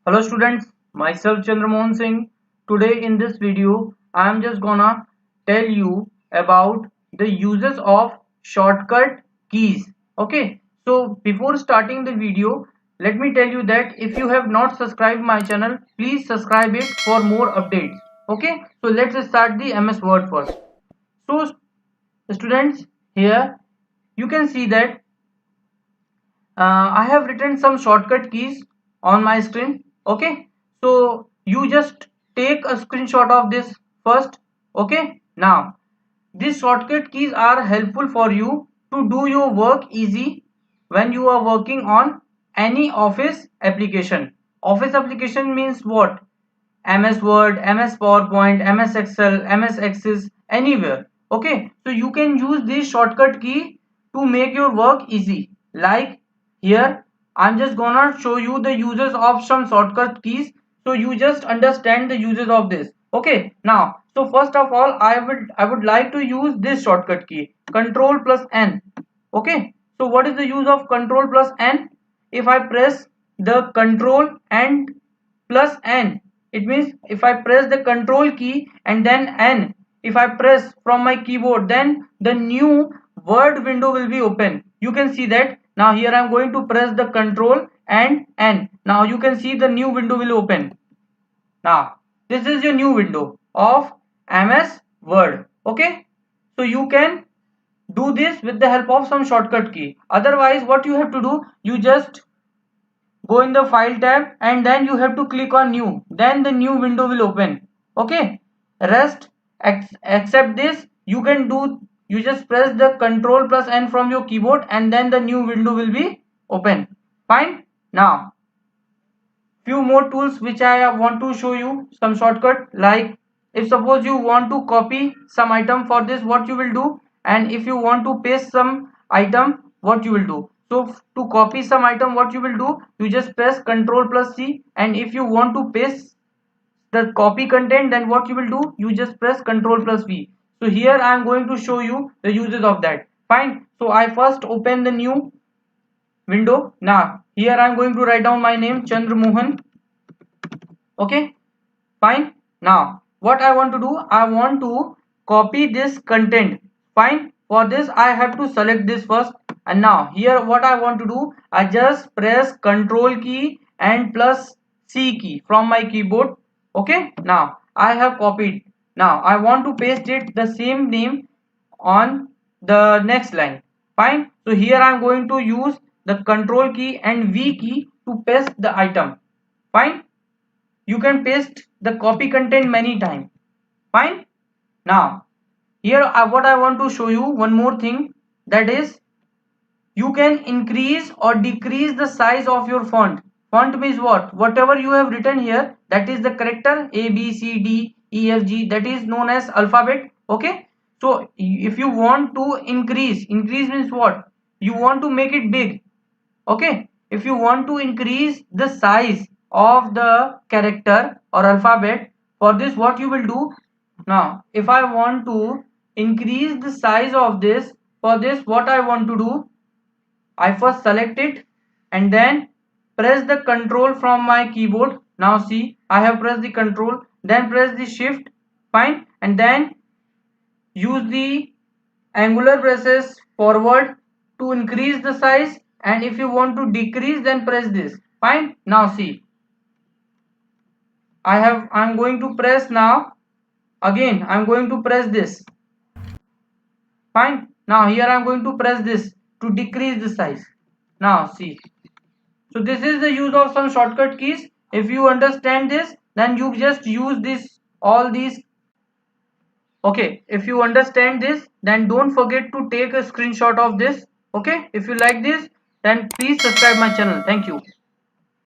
Hello students, myself Chandramohan Singh. Today in this video, I am just gonna tell you about the uses of shortcut keys. Okay, so before starting the video, let me tell you that if you have not subscribed my channel, please subscribe it for more updates. Okay, so let's start the MS Word first. So students, here you can see that I have written some shortcut keys on my screen. Okay, so you just take a screenshot of this first. Okay, now these shortcut keys are helpful for you to do your work easy when you are working on any office application. Office application means what? MS Word, MS PowerPoint, MS Excel, MS Access, anywhere. Okay, so you can use this shortcut key to make your work easy. Like here, I'm just gonna show you the uses of some shortcut keys so you just understand the uses of this. Okay, now, so first of all, I would like to use this shortcut key, Control plus N. Okay, so what is the use of Control plus N? If I press the Control and plus N, it means if I press the control key and then N, if I press from my keyboard, then the new word window will be open. You can see that now. Here I am going to press the control and N. Now you can see the new window will open. Now this is your new window of MS Word. Okay, so you can do this with the help of some shortcut key. Otherwise what you have to do, you just go in the file tab and then you have to click on new, then the new window will open. Okay, rest except this you can do, you just press the control plus N from your keyboard and then the new window will be open. Fine. Now few more tools which I want to show you some shortcut. Like if suppose you want to copy some item, for this what you will do, and if you want to paste some item, what you will do. So to copy some item, what you will do, you just press Ctrl plus C, and if you want to paste the copy content, then what you will do, you just press Ctrl plus V. So here I am going to show you the uses of that. Fine. So I first open the new window. Now here I am going to write down my name, Chandramohan. Okay, fine. Now what I want to do, I want to copy this content. Fine. For this I have to select this first, and now here what I want to do, I just press control key and plus C key from my keyboard. Okay, now I have copied. Now I want to paste it the same name on the next line. Fine. So here I am going to use the control key and V key to paste the item. Fine. You can paste the copy content many times. Fine. Now here what I want to show you one more thing, that is you can increase or decrease the size of your font. Font means what? Whatever you have written here, that is the character A, B, C, D, E, F, G, that is known as alphabet. Okay, so if you want to increase means what? You want to make it big. Okay, if you want to increase the size of the character or alphabet, for this what you will do, now if I want to increase the size of this, for this what I want to do, I first select it and then press the control from my keyboard. Now see, I have pressed the control, then press the shift. Fine. And then use the angular braces forward to increase the size, and if you want to decrease, then press this. Fine. Now see, I'm going to press now. Again I'm going to press this. Fine. Now here I'm going to press this to decrease the size. Now see, so this is the use of some shortcut keys. If you understand this, then you just use this all these. Okay, if you understand this, then don't forget to take a screenshot of this. Okay, if you like this, then please subscribe my channel. Thank you.